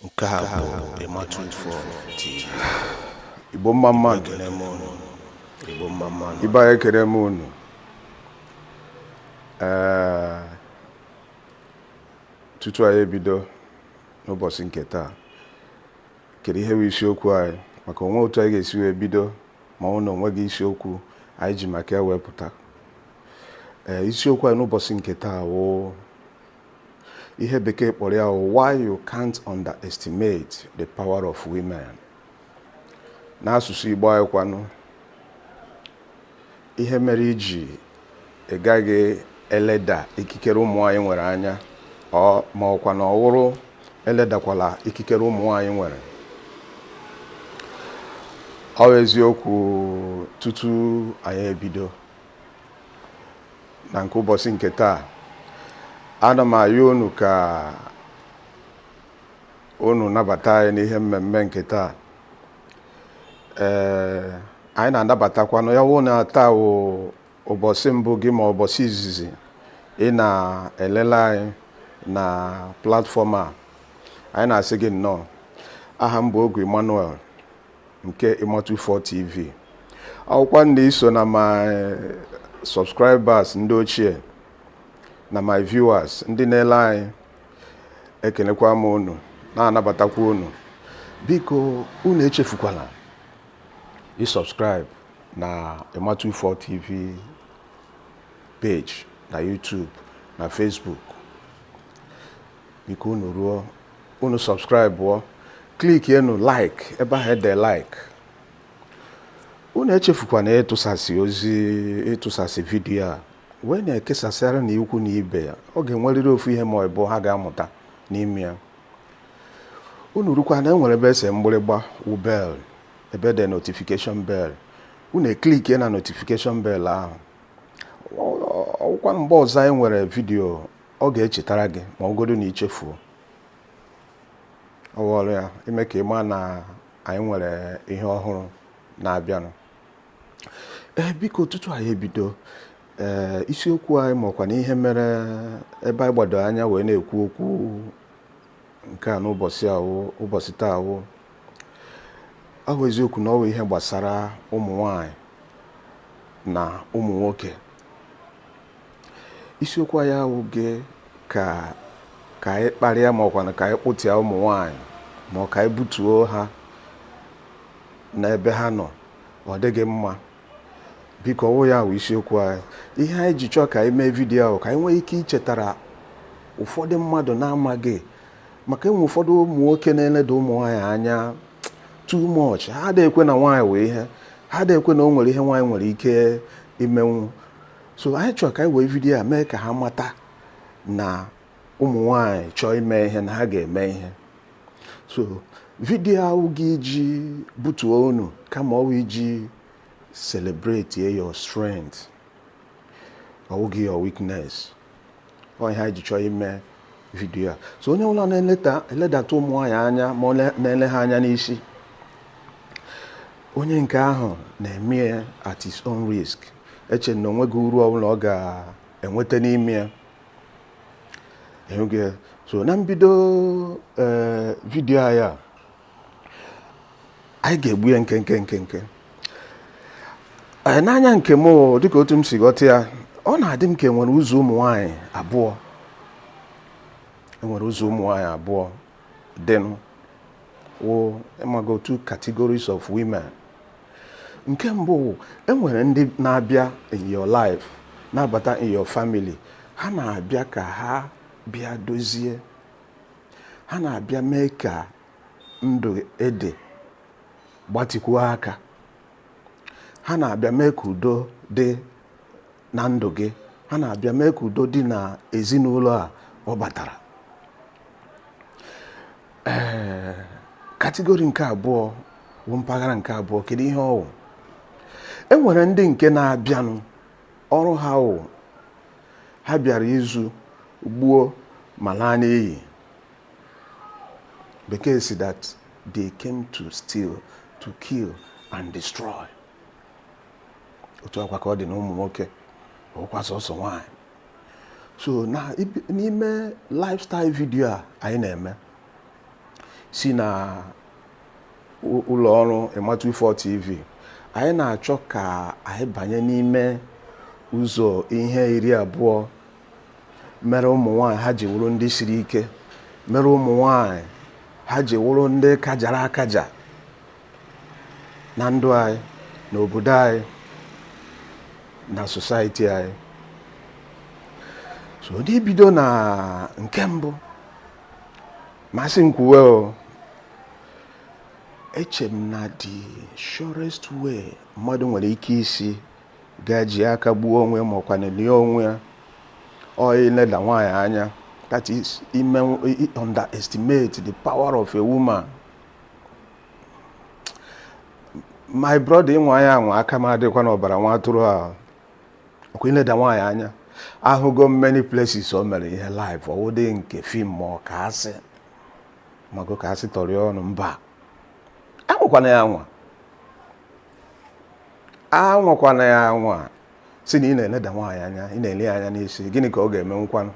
Nke a bụ ịmatụ TV. Igbo mmanụ Igbo mmanụ ibe anyị ekele m unu. Tutu anyị ebido n'ụbọchị nke taa, kedu ihe bụ isiokwu anyị, maka onwe otu anyị ga-esi wee bido ma ọ na onwe gị isiokwu anyị ji maka ya wepụta. Isiokwu anyị n'ụbọchị nke taa wụ ihe bekee kpọrọ ya why you can't underestimate the power of women. N'asụsụ Igbo anyị kwanụ, ihe mere iji ị gaghị eleda ikikere ụmụ anyị nwere anya, ma ọkwa na ọwụrụ eledakwala ikikere ụmụ anyị nwere. Ọ bụ eziokwu. Tutu anyị ebido na nke ụbọchị nke taa, ana m ayọ unu ka unu nabata anyị n'ihe mmemme nke taa. Anyị na-anabatakwanụ ya wụ na taa wụ ụbọchị mbụ gị ma ụbọchị izizi ị na-elele anyị na platfọm a. Anyị na-asị gị nnọọ. Aha m bụ Ogwu Emmanuel nke Ịmatụ TV. Akwụkwa ndị iso na my subscribers ndị ochie na my viewers ndị na-ele anyị, ekelekwa m unu, na-anabatakwa unu. Biko unu echefukwala subscribe na Ịmatụ TV page na YouTube na Facebook. Biko unu subscribe, click enu like ebe ahụ ede like. Unu echefukwana ịtụsasị ozi, ịtụsasị vidiyo a wee na-ekesasịara na ikwu na ibe ya. Ọ ga-enwerịrị ofu ihe ma ọ bụ ha ga-amụta n'ime ya. Unu rukwa na enwere ebe ese mgbịrịgba wụ bell, ebe de notification bell. Unu eklikie na notification bell ahụ. Ọkwa mgbe ọzọ anyị nwere vidiyo, ọ ga-echetara gị ma ọgodo na ichefuo. Ọ wụrụ ya ime ka ị maa na anyị nwere ihe ọhụrụ na-abịanụ. Biko tutu anyị ebido, isiokwu anyị makwa na ihe mere ebe anyị gbado anya wee na-ekwu okwu nke a n'ụbọchị taa wụ ahụ eziokwu na ọ bụ ihe gbasara ụmụ nwanyị na ụmụ nwoke. Isiokwu anyị ahụ gị ka anyị kparịa ma ọkwa na ka anyị kpụtịa ụmụ nwanyị ma ọ ka anyị butuo ha n'ebe ha nọ. Ọ dịghị mma. Biko ọwụ ya bụ isiokwu anyị. Ihe anyị ji chọọ ka anyị mee vidiyo ahụ ka anyị nwee ike ichetara ụfọdụ mmadụ na-amaghị, maka enwe ụfọdụ ụmụ nwoke na-eleda ụmụ nwaanyị anya too much. Ha adịghị ekwe na nwaanyị wee ihe, ha adịghị ekwe na o nwere ihe nwaanyị nwere ike imenwu. So anyị chọrọ ka anyị wee vidiyo a mee ka ha mata na ụmụ nwaanyị chọọ ime ihe na ha ga-eme ihe. So vidiyo ahụ gị iji butuo unu kama ọ bụ iji celebrate your strength, ọ bụghị your weakness. Ọ ihe anyị ji chọọ ime vidiyo a. So onye ọbụla na-eledata ụmụ nwaanyị anya ma ọ na-ele ha anya n'isi, onye nke ahụ na-eme at his own risk. Eche na onweghị uru ọbụla ọ ga-enweta n'ime ya. So na mbido vidiyo anyị ga-egbu ya nke. N'anya nke m, dịka otu m si ghọta ya, ọ na-adị m ka enwere ụzọ ụmụ nwaanyị abụọ. Enwere ụzọ ụmụ nwaanyị abụọ dịnụ wụ ịmago two categories of women. Nke mbụ, enwere ndị na-abịa in your life, na-abata in your family. Ha na-abịa ka ha bịa dozie, ha na-abịa mee ka ndụ ede gbatikwuo aka. Ha na-abịa mee ka udo dị na ndụ gị. Ha na-abịa mee ka udo dị na ezinụlọ a ọ batara. Kategori nke abụọ bụ mpaghara nke abụọ. Kedu ihe ọ wụ? Enwere ndị nke na-abịanụ, ọrụ ha wụ ha bịara izu, gbuo ma laa n'iyi. Bekee si that they came to steal, to kill and destroy. Otu akwa ka ọ dị na ụmụ nwoke, ọkwa sọsọ nwaanyị. So n'ime lifestyle video a anyị na-eme, si na ụlọ ọrụ Ịmatụ TV, anyị na-achọ ka anyị banye n'ime ụzọ ihe 20 mere ụmụ nwanyị ha ji wụrụ ndị siri ike, mere ụmụ nwanyị ha ji wụrụ ndị kajara akaja na ndụ anyị, n'obodo anyị, na society anyị. So ndị bido na nke mbụ, masị m kwuwe eche m na the surest way mmadụ nwere ike isi gaji aka gbuo onwe ma ọkwa nelie onwe ya ileda nwaanyị anya. That is underestimate the power of a woman. My brother, ịnwa anya anwa aka m adịkwa n'ọbara nwa atụrụ a, ọkwa ileda nwaanyị anya. Ahụgo many places o mere ihe live, ọwụdị nke fim ma ọ ka asị mago ka asị tọrọ ọnụ mba. Anwakwana ya anwa si na ị na-eleda nwaanyị anya, ị na-ele anya n'isi, gịnị ka ọ ga-eme nkwanụ?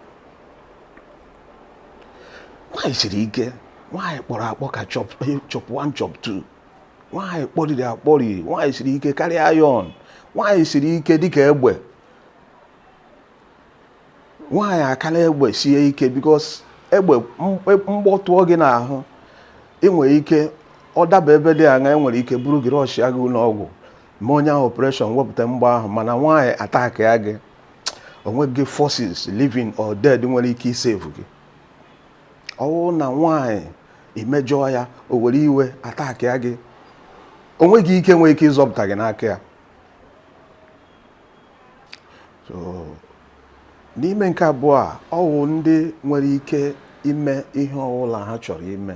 Nwaanyị siri ike, nwaanyị kpọrọ akpọ ka chop 1 chop 2, nwaanyị kpọriri akpọri, nwaanyị siri ike karịa iron, nwaanyị siri ike dịka egbe. Nwaanyị akala egbe sie ike because egbe mgbọtụọ gị n'ahụ, enwere ike ọ daba ebe dị anya, enwere ike buru gị rọshịa gị ụlọ ọgwụ ma onye ahụ operation wepụta mgbe ahụ, mana nwaanyị attack ya gị, onwe gị forces living or dead nwere ike isave gị. Ọwụ na nwaanyị imejọ ya, o were iwe attack ya gị, onwe gị ike nwere ike ịzọpụta gị n'aka ya. So n'ime nke abụọ a, ọwụ ndị nwere ike ime ihe ọbụla ha chọrọ ime,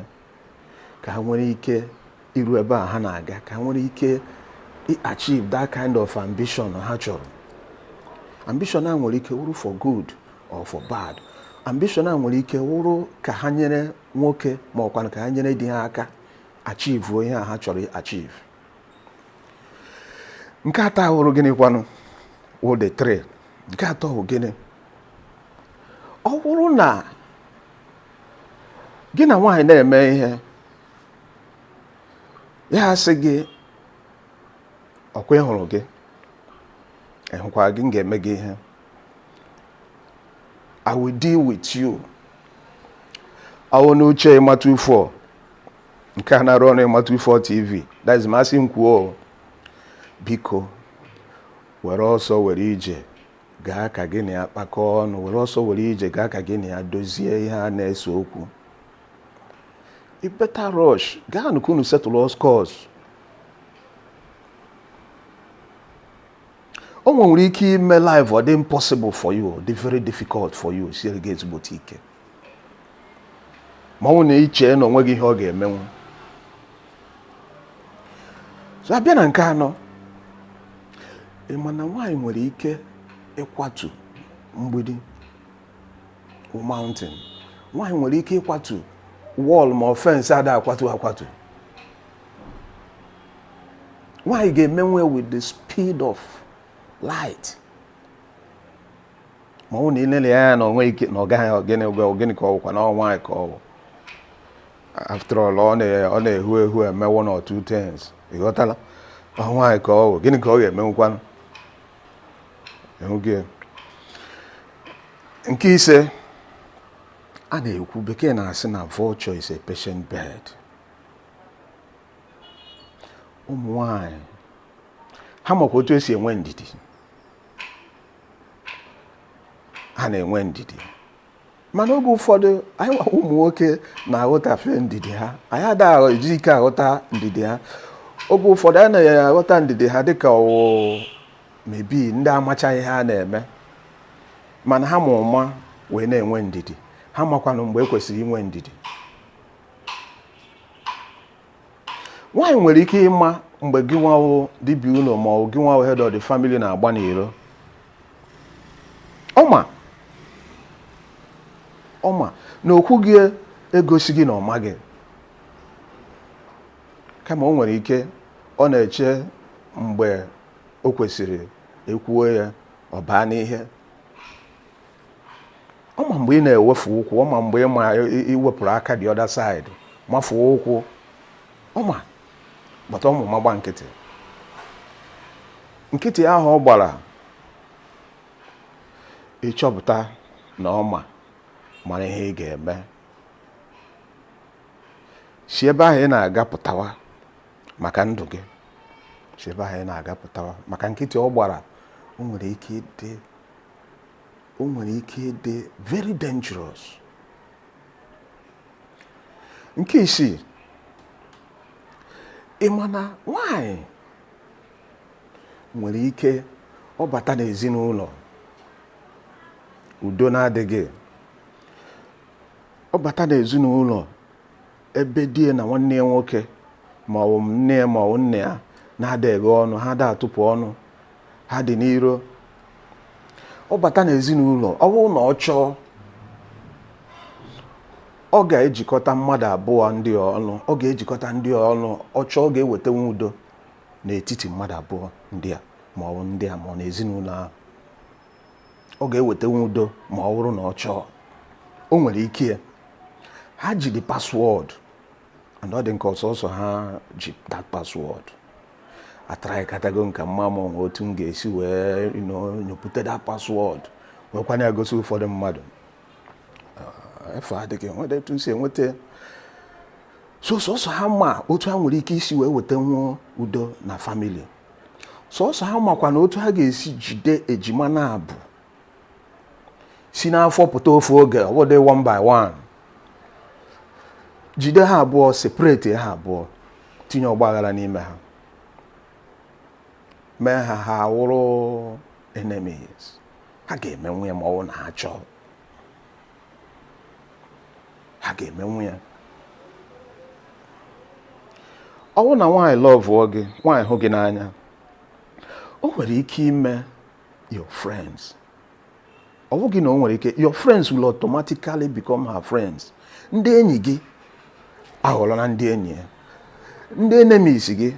ka ha nwere ike iru ebe a ha na-aga, ka ha nwere ike achieve that kind of ambition ha chọrọ. Ambition a nwere ike wụrụ for good or for bad. Ambition a nwere ike wụrụ ka ha nyere nwoke ma ọkwa ka ha nyere di ha aka achieve ihe ha chọrọ achieve. Nke atọ hụrụ gịnị kwanụ? Wụ the three. Nke atọ hụ gịnị? Ọ bụrụ na gị na nwaanyị na-eme ihe, ya sị gị ọkwa ịhụrụ gị, ịhụkwa gị, m ga-eme gị ihe, I will deal with you. Awụ n'uche Ịmatụ nke a na-arụ ọrụ Ịmatụ TV, that is masị m kwuo, biko were ọsọ were ije gaa ka gị na ya kpakọọ ọnụ, were ọsọ were ije gaa ka gị na ya dozie ihe a na-ese okwu. You better rush, gaa nukunu settle all scores. O nwere ike ime life ọ dị impossible for you, dị very difficult for you, siri gị ezigbo ike, ma ọ na iche na onwe gị ihe ọ ga-emenwu. So abịa na nke anọ, mana nwaanyị nwere ike ịkwatu mgbidi mountain, nwaanyị nwere ike ịkwatu wall ma fence ada akwatu. Nwaanyị ga-emenwe with the speed of light. Ma ọ na-elele ya na onwe ike na ọ gaghị ogene ka ọ kwa na nwaanyị ka ọ. After all, ọ na-ehu eme 1 or 2 things. Ịghọtala? Nwaanyị ka ọ, gịnị ka ọ ga-emenwukwanụ? Oge nke ise, a na-ekwu, bekee na-asị na vulture is a patient bird. Ụmụ nwaanyị ha makwa otu esi enwe ndidi, ha na-enwe ndidi, mana oge ụfọdụ anyị ụmụ nwoke na-aghọtafe ndidi ha, anyị adịghị eji ike aghọta ndidi ha. Oge ụfọdụ anyị na-aghọta ndidi ha dịka ọwụ mebi ndị amachaghị ha na-eme, mana ha ma ụma wee na-enwe ndidi, ha makwanụ mgbe ekwesịrị inwe ndidi. Nwaanyị nwere ike ịma mgbe gị nwawo dibịa ụlọ ma ọ gị nwawo head of the family na-agba n'iro. Ọma na okwu gị egosi gị na ọma gị, kama o nwere ike ọ na-eche mgbe o kwesịrị ekwuo ya ọ baa n'ihe. Ọma mgbe ị na-ewefu ụkwụ, ọma mgbe ị ma iwepụrụ aka the other side, mafuo ụkwụ ọma gbata ọmụ magba nkịtị. Nkịtị ahụ ọ gbara ịchọpụta na ọma mara ihe ị ga-eme. Si ebe ahụ ị na-aga pụtawa maka ndụ gị. Si ebe ahụ ị na-aga pụtawa maka nkịtị ọ gbara o nwere ike ịdị very dangerous. Nke isii, ị ma na nwanyị nwere ike ọ bata n'ezinụlọ udo na-adịghị, ọ bata n'ezinụlọ ebe di na nwanne ya nwoke ma ọ bụ nne ya ma ọ bụ nne ya na-adịghị ọnụ, ha da atụpụ ọnụ, ha dị n'iro. Ọ bata n'ezinụlọ, ọ bụrụ na ọ chọọ, ọ ga-ejikọta mmadụ abụọ ndị ọnụ, ọ ga-ejikọta ndị ọnụ, ọ chọọ ọ ga-eweta udo n'etiti mmadụ abụọ ndị a ma ọ bụ ndị a ma ọ n'ezinụlọ ahụ. Ọ ga-eweta udo ma ọ bụrụ na ọ chọọ. O nwere ike ya. Ha ji the password and ọ dị nke ọsọsọ ha ji that password. Atara katago nke mma ma otu m ga-esi wee nyopụta that password nwekwana ya gosi ụfọdụ mmadụ efe adịghị nweta etu nsi enweta. Sọsọ ha ma otu ha nwere ike isi wee weta nwa udo na family. Sọsọ ha makwa na otu ha ga-esi jide ejima na-abụ si n'afọ pụta ofu oge ọ bụdị one by one, jide ha abụọ, separate ha abụọ, tinye ọgbaghara n'ime ha, mee ha wụrụ enemies. Ha ga-emenwu ya ma ọ bụ na ha chọọ. Ha ga-emenwu ya. Ọ bụ na nwaanyị lọvụọ gị, nwaanyị hụ gị n'anya, o nwere ike ime your friends. Ọ bụghị na o nwere ike, your friends will automatically become her friends. Ndị enyi gị aghọọla na ndị enyi ya. Ndị enemies gị,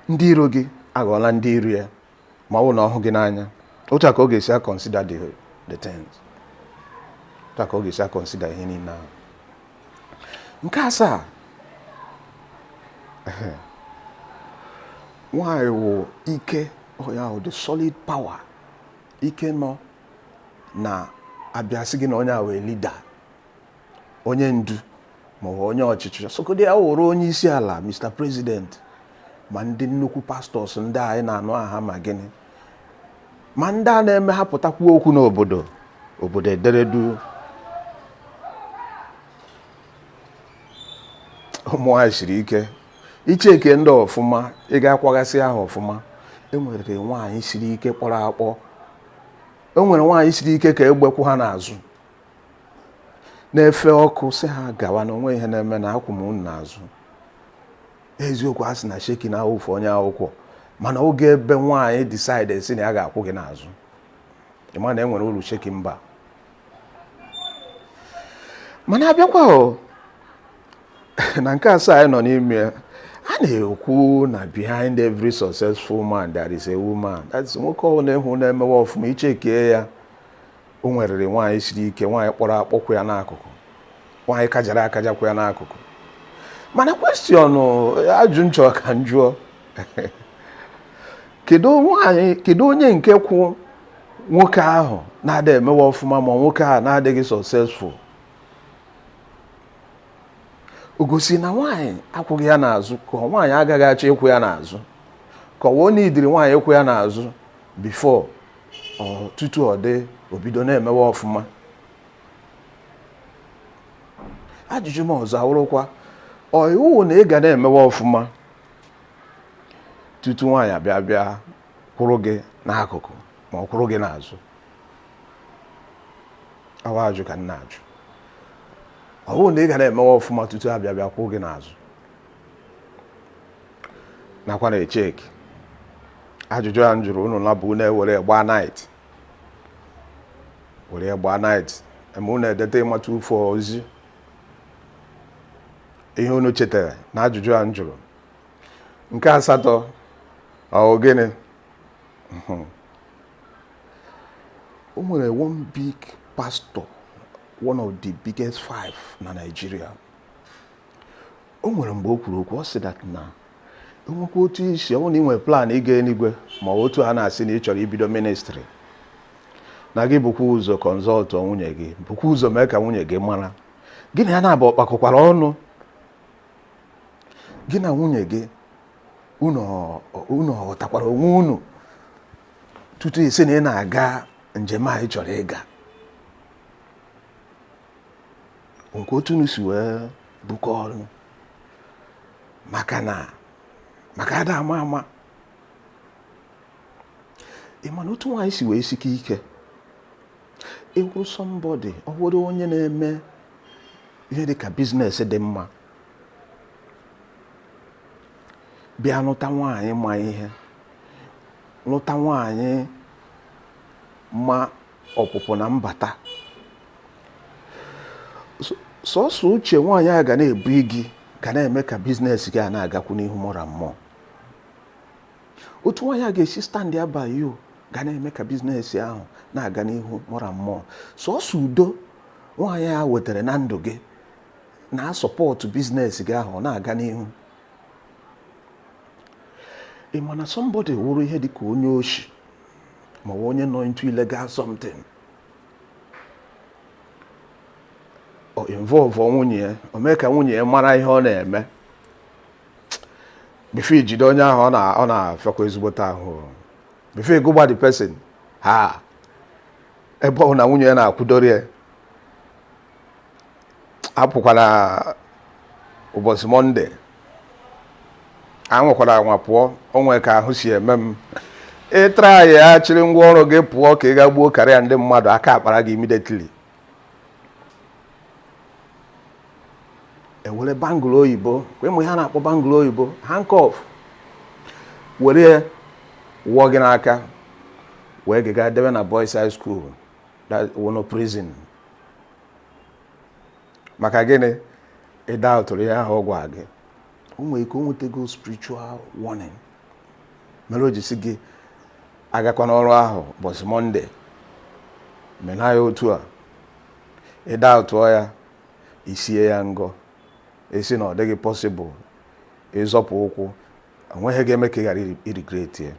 ndị iro gị aghọọla ndị iro ya ma ọ bụ na ọ hụ gị n'anya. Otu a ka ọ ga-esi consider the things. Otu a ka ọ ga-esi consider ihe niile ahụ. Nke asaa, nwanyị wụ ike ya wụ the solid power. Ike nọ na abịasị gị na onye a wee leader, onye ndu ma ọ bụ onye ọchịchị. Sokodi ya wụrụ onye isi ala, Mr. President, ma ndị nnukwu pastors ndị anyị na-anụ aha ma gịnị, ma ndị a na-eme ha pụtakwuo okwu n'obodo, obodo ederedu. Ụmụ nwaanyị siri ike icheke ndị ọfụma, ị ga-akwagasị ahụ ọfụma. E nwere nwaanyị siri ike kpọrọ akpọ. E nwere nwaanyị siri ike ka egbekwu ha n'azụ, na-efe ọkụ sị ha gawa na onwe ihe na-eme na akwụ m unu n'azụ. Eziokwu a sị na sheki na awụfu onye akwụkwọ, mana oge ebe nwaanyị decide si na ya ga-akwụ gị n'azụ, ịma na e nwere uru sheki mba. Mana abịakwa na nke asaa anyị nọ n'ime, a na-ekwu na behind every successful man there is a woman. That's nwoke ọ na-ehu na-emewe ọfụma, ichekee ya, o nwerere nwaanyị siri ike, nwaanyị kpọrọ akpọkwu ya n'akụkụ, nwaanyị kajara akajakwu ya n'akụkụ. Mana question ajụ nchọ ka njụọ, kedu onye nke kwụ nwoke ahụ na-ada emewe ọfụma ma nwoke ahụ na-adịghị successful? O gosi na nwaanyị akwụghị ya n'azụ, ka nwaanyị agaghị achọ ịkwụ ya n'azụ, ka ọ wụ na idiri nwaanyị ịkwụ ya n'azụ before tutu ọ dị obido na-emewe ọfụma. Ajụjụ m ọzọ awụrụkwa, iwu na ị ga na-emewe ọfụma tutu nwaanyị abịa kwụrụ gị n'akụkụ ma ọ kwụrụ gị n'azụ? Awa ajụ ka nna ajụ. Ọ bụrụ na ị ga na-emewe ọfụma tutu abịa kwụrụ gị n'azụ, nakwa na-echeki. Ajụjụ a m jụrụ unu na bụ na-ewere gbaa night, were gbaa night, eme unu edeta ịmata ụfọ ozi ihe unu chetara na ajụjụ a m jụrụ. Nke asatọ, ọ gịnị? O nwere one big pastor, one of the biggest 5 na Nigeria. o nwere mgbe o kwuru okwu ọ sị that na enwekwa otu isi ọ na inwe plan ịga eluigwe ma otu a na-asị na ị chọrọ ibido ministry na gị bụkwa ụzọ kọnsọlt nwunye gị bụkwa ụzọ mee ka nwunye gị mara gị na ya na-abụ ọkpakọkwara ọnụ gị na nwunye gị unu ghọtakwara onwe unu tutu isi na ị na-aga njem a ị chọrọ ịga nke otu unu si wee bukọ ọnụ maka ada ama ị ma na otu nwaanyị si wee sike ike ịwụrụ somebody ọ bụrụ onye na-eme ihe dịka biznes dị mma bịa lụta nwaanyị ma ihe lụta nwaanyị ma ọpụpụ na mbata sọsọ uche nwaanyị a ga na-ebu gị ga na-eme ka biznes gị a na-agakwu n'ihu mụra mmụọ otu nwaanyị a ga-esi stand abaghị o ga na-eme ka biznes ahụ na-aga n'ihu mụra mmụọ sọsọ udo nwaanyị a wetara na ndụ gị na-asọpọtụ biznes gị ahụ na-aga n'ihu ị ma na somebody wụrụ ihe dịka onye oshi ma onye nọ into illegal something o involve nwunye ya o mee ka nwunye ya mara ihe ọ na-eme before ijide onye ahụ ọ na-afịakwa ezigbote ahụ before ịgụgba the person ha ebe ọ na nwunye ya na-akwụdori ya apụkwara ụbọchị Mọnde anwakwara anwa pụọ onwe ka ahụ si eme m ịtra ya chịrị ngwa ọrụ gị pụọ ka ị ga gbuo karịa ndị mmadụ aka akpara gị immediately ewere bangụl oyibo kwemụ ha na-akpọ bangụl oyibo handcuff were wụọ gị n'aka wee gị debe na boys high school no prison maka gịnị ịda ụtụrụ ya ahụ ọgwa gị o nwere ike o nwetego spiritual warning mere o jisi gị agakwa n'ọrụ ahụ ụbọchị Mọnde mena ya otu a ịda ụtụọ ya isie ya ngọ esi na ọ dịghị possible ịzọpụ ụkwụ enweghị ga-eme ka ị ghara irigret ya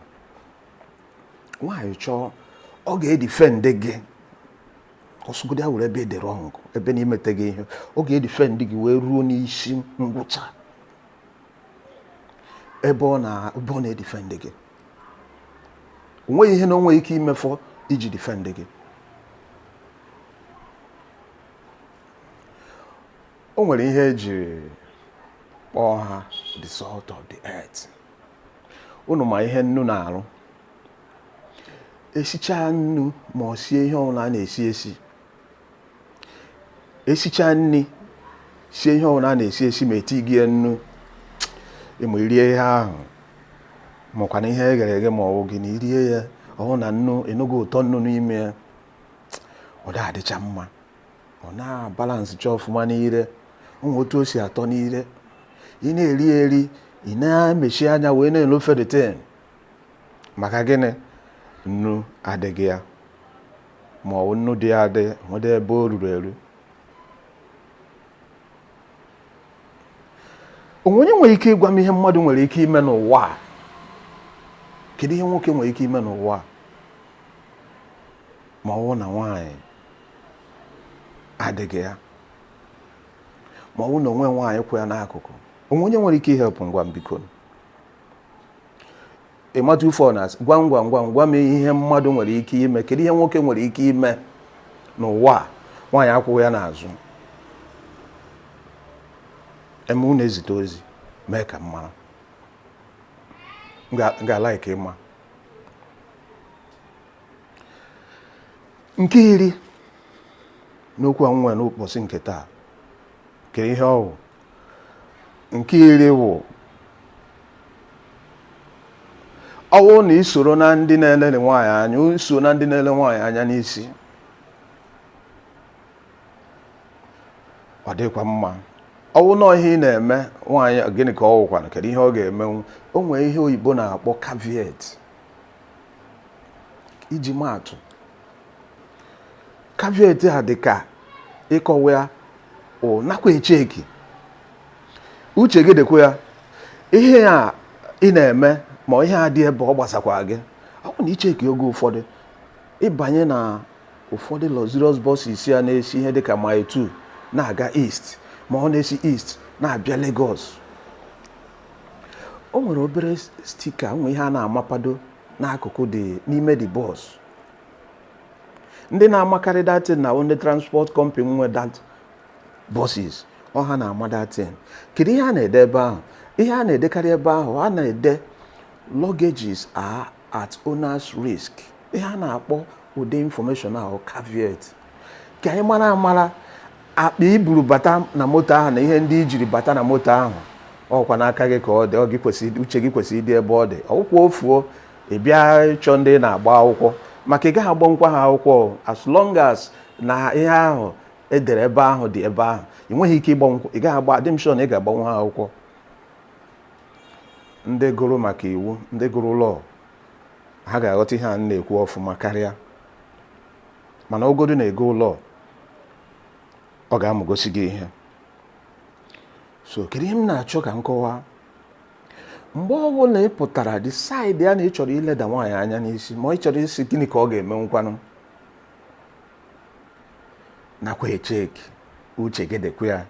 nwaanyị chọọ ọ ga-edifend gị ọsụgodi awụrụ ebe dị wrong ebe n'imete gị ihe ọ ga-edifend gị wee ruo n'isi ngwụcha ebe ọ na-edifend gị onweghị ihe na onwe ike imefọ iji difend gị o nwere ihe eji kpọọ ha the salt of the earth unu ma ihe nnu na-arụ esicha nnu ma ọ sie ihe ọbụla a na-esi esicha nri sie ihe ọbụla a na-esi ma etighi nnu ịma irie ihe ahụ makwana ihe eghere eghe ma ọ gị na irie ya ọhụ na nnu enugo ụtọ nnu n'ime ya ọ da-adịcha mma ọ na-abalansị cha ọfụma n'ire onwe otu o si atọ n'ire ị na-eri ị na-emechi anya wee na-elofe the ten maka gịnị nnu adịghị ya ma ọ bụ nnu dị adị nwede ebe o ruru eru onye nwere ike ịgwa m ihe mmadụ nwere ike ime n'ụwa a kedu ihe nwoke nwere ike ime n'ụwa a ma ọ bụ na nwaanyị adịghị ya ma ọ bụ na onwe nwaanyị kwụ ya n'akụkụ onye nwere ike ihepụ ngwa m biko ịmata ufọ na gwa m ihe mmadụ nwere ike ime kedu ihe nwoke nwere ike ime n'ụwa nwaanyị akwụghị ya n'azụ eme na-ezite ozi mee ka m mara ga-ala ike ịma nke iri n'okwu a nwere n'ụbọchị nke taa kere ihe ọwụ nke iri wụ ọwụ na isoro na ndị na-elele nwaanyị anya iso na ndị na-ele nwaanyị anya n'isi ọ dịkwa mma ọwụ na ihe ị na-eme nwaanyị gịnị ka ọ wụkwana kedu ihe ọ ga-emenwu o nwere ihe oyibo na-akpọ caveat iji maatụ caveat a dị ka ịkọwa nakwa echeki uche gị dịkwa ya ihe a ị na-eme ma ihe a dị ebe ọ gbasakwa gị. Ọ bụ na icheki oge ụfọdụ ịbanye na ụfọdụ luxurious buses ya na-esi ihe dịka mile 2 na-aga east, ma ọ na-esi east na-abịa Lagos. O nwere obere stika, nwe ihe a na-amapado n'akụkụ dị n'ime the bus. Ndị na-amakarị datin na ndị transport company nwe that buses, ọ ha na-ama datin. Kedu ihe a na-ede ebe ahụ? Ihe a na-edekarị ebe ahụ, a na-ede luggages are at owner's risk. Ihe a na-akpọ ụdị information ahụ caveat, ka anyị mara amara akpa iburu bata na moto ahụ na ihe ndị ijiri bata na moto ahụ ọkwa n'aka gị ka ọ dị, uche gị kwesịrị ịdị ebe ọ dị. Ọkwụkwọ ofuo ị bịa ịchọ ndị na-agba akwụkwọ, maka ị gaghị agbanwekwa ha akwụkwọ as long as na ihe ahụ edere ebe ahụ dị ebe ahụ. Ị nweghị ike ịgbanwekwa, ị gaghị agba, dị m sure na ị ga-agbanwe ha akwụkwọ. Ndị gụrụ maka iwu, ndị gụrụ law, ha ga-aghọta ihe a na-ekwu ọfụma karịa. Mana ogodo na-ego ụlọ, ọ ga-amụgosi gị ihe. So kedu ihe m na-achọ ka m kọwaa? Mgbe ọbụla ị pụtara the side ya na ị chọrọ ileda nwaanyị anya n'isi, ma ị chọrọ isi gịnị ka ọ ga-eme nkwanụ, nakwa echeki uche gị dịkwa ya.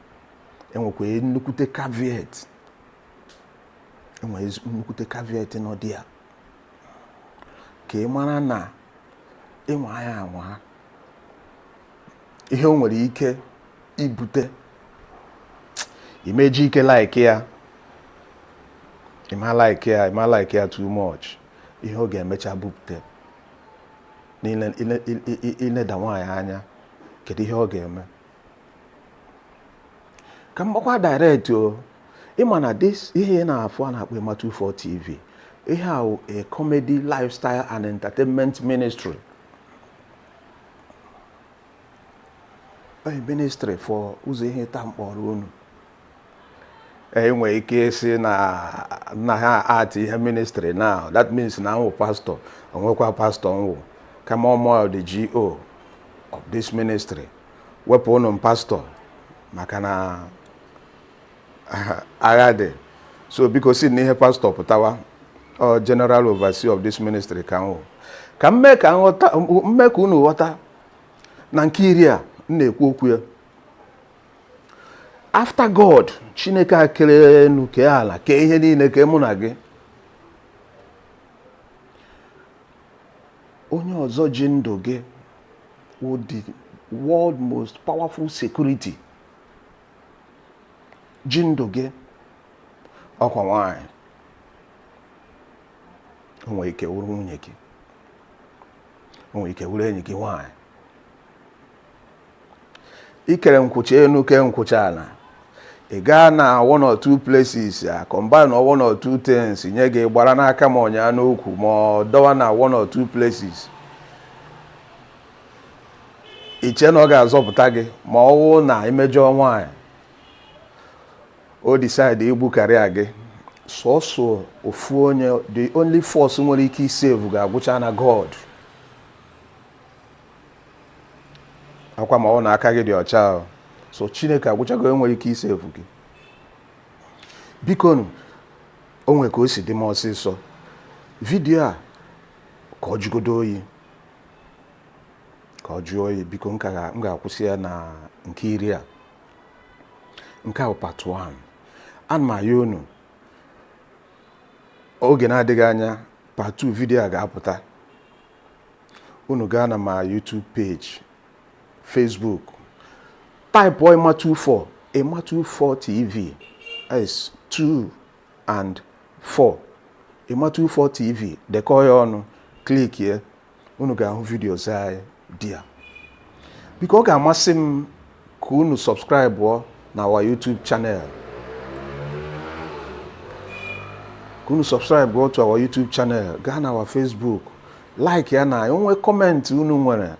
Enwekwa nnukwute caveat, enwere nnukwute caveat nọ dị ya, ka ị mara na ịnwa ya anwa ihe o nwere ike ibute. Imeji ike like ya, ịma like ya too much, ihe ọ ga-emecha bupute ileda nwaanyị anya. Kedu ihe ọ ga-eme? Ka mgbakwa direct o, ịma na this ihe na-afụ a na-akpọ Ema 24 TV, ihe a a comedy, lifestyle and entertainment ministry. A ministry for ụzọ ihe taa mkpọrọ unu. Enwere ike isi na ha art ihe ministry now, that means na nwụ pastor, onwekwa pastor nwụ kama ọmụ the GO of this ministry. Wepụ unu pastor maka na agha dị. So biko si na ihe pastor pụtawa, general overseer of this ministry ka nwụ. Ka mme ka unu ghọta na nke iri a na-ekwu okwu ya. After God, Chineke akere enu ke ala ke ihe niile ke mụ na gị, onye ọzọ ji ndụ gị with the world most powerful security, ji ndụ gị ọkwa nwaanyị. O nwere ike wuru nwunye gị, o nwere ike wuru enyi gị nwaanyị. Ikere nkwụcha enu ke nkwụcha ala, ị gaa na one or two places, combine one or two things, nye gị gbara n'aka ma ọnya n'okwu, ma dọwa na one or two places. Iche na ọ ga-azọpụta gị ma ọ wụ na imejọ nwaanyị, o decide igbu karịa gị. Sọsọ ofu onye, the only force nwere ike isave ga-agwụcha na God. Akwa ma ọ na aka gị dị ọcha, so Chineke agwụchago enwere ike isave gị. Biko o nwere ka o si dị m ọsịsọ, vidiyo a ka ọ jụgodo oyi, ka ọ jụọ oyi. Biko m ga-akwụsị ya na nke iri a. Nke a part 1. Ana m ayọ unu, oge na-adịghị anya part 2 vidiyo a ga-apụta. Unu gaa na ma YouTube page, Facebook, type Ema 24, Ema 24 TV, is 2 and 4, Ema 24 TV, dekọ ya ọnụ, click here, unu ga-ahụ videos anyị dị ya. Biko ọ ga-amasị m ka unu subscribe na our YouTube channel, ka unu subscribe to our YouTube channel, gaa na our Facebook, like ya, na onwe comment unu nwere.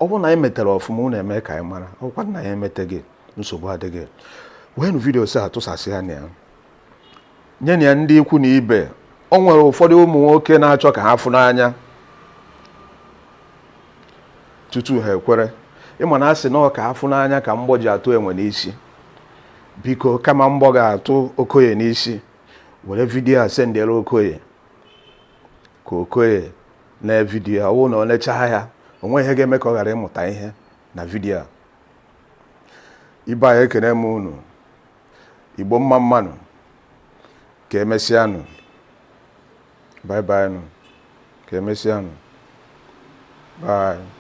Ọ bụ na anyị metere ọfụma, unu eme ka anyị mara. Ọkwa na ya emete gị, nsogbu adịghị. Wenu videos a tụsasị ya na ya, nye na ya ndị ikwu na ibe. O nwere ụfọdụ ụmụ nwoke na-achọ ka ha fụ n'anya tutu ha ekwere. Ịma na asị na ọ ka afụ n'anya ka mgbọ ji atụ enwe n'isi. biko kama mgbọ ga-atụ Okoye n'isi, were vidiyo a sendere Okoye ka Okoye na vidiyo a. Ọ na ọ lechaa ya, onwe ihe ga-eme ka ọ ghara ịmụta ihe na vidiyo a. Ibe anyị ekene m unu, Igbo mma mmanụ, ka emesịanụ. Bye bye nụ, ka emesịanụ. Bye.